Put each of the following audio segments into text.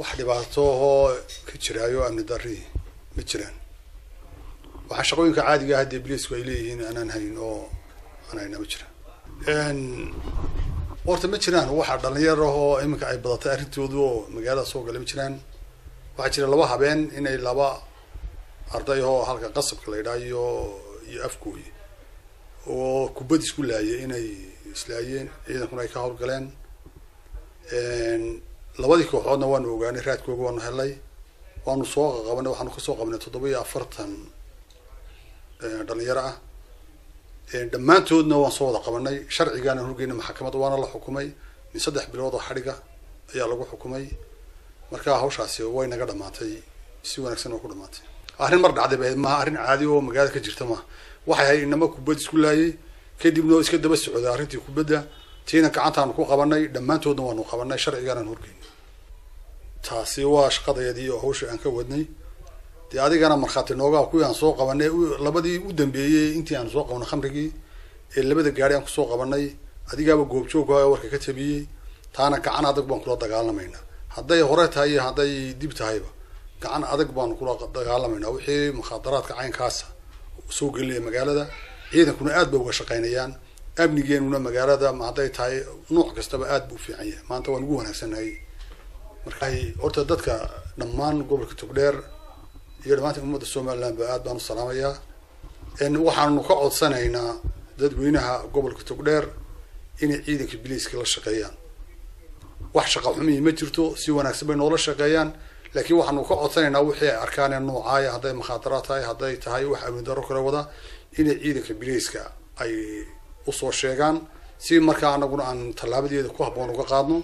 wax dhibaato oo ka jiraayo amni darri ma jiraan waxa shaqooyinka caadiga ah ee booliisku ay leeyihiin aanan hayn oo aanayna ma jiraan horta ma jiraan waxa dhalinyaro oo iminka ay badatay arrintoodu oo magaalada soo galay ma jiraan waxa jira laba habeen inay laba arday oo halka qasabka la yidhaayo iyo afkooyi oo kubad isku laayay inay islaayeen ciidankuna ay ka howlgaleen labadii kooxoodna waanu ogaanay raadkooga waanu helay waanu soo qabanay waxaanu ka soo qabanay 740 dhalinyaro ah dhammaantoodna waan soo wada qabanay sharcigaana horgeynay maxkamadda waana la xukumay min 3 bilood oo xadhiga ayaa lagu xukumay marka hawshaasi way naga dhamaatay si wanaagsan oo ku dhamaatay arrin mar dhacday ma arrin caadi oo magaalada ka jirta ma waxay hay inama kubad isku laayay kadibna iska daba socday arrintii kubadda tiina gacantaan ku qabanay dhammaantoodna waanu qabanay sharcigaana horgeynay taasi waa shaqadeedii oo hawsha aan ka wadnay dee adigana marxaati nooga ku aan soo qabanay labadii u dambeeyay intii aan soo qabanay khamrigii ee labada gaari aan ku soo qabanay adigaaba goobjoog ah warka ka tabiyay taana gacan adag baan kula dagaalamaynaa hadday hore tahay hadday dib tahayba gacan adag baan kula dagaalamaynaa wixii mukhadaraadka caynkaas soo geliyay magaalada ciidankuna aad bay uga shaqeynayaan amnigeenuna magaalada ma hadday tahay nooc kastaba aad buu fiican yahay maanta waan ugu wanaagsanahay marka horta dadka dhammaan gobolka Togdheer iyo dhamaantii ummadda Soomaaliland ba aad baan u salaamayaa waxaanu ka codsanaynaa dadweynaha gobolka Togdheer inay ciidanka booliiska la shaqeeyaan wax shaqo xumi ma jirto si wanaagsan bay noola shaqeeyaan laakiin waxaanu ka codsanaynaa wixii ay arkaan noocaaya hadday mukhadaraad tahay hadday tahay wax amni darro kale wada inay ciidanka booliiska ay u soo sheegaan si markaa anaguna aan talaabadeeda ku habboon uga qaadno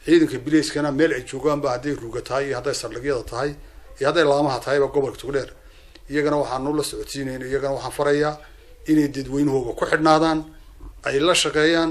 ciidanka booliiskana meel ay joogaan ba hadday ruuga tahay iyo hadday saldhigyada tahay iyo hadday laamaha tahayba gobolka Togdheer iyagana waxaanu la socodsiinaynaa iyagana waxaan farayaa inay dadweynahooga ku xidhnaadaan ay la shaqeeyaan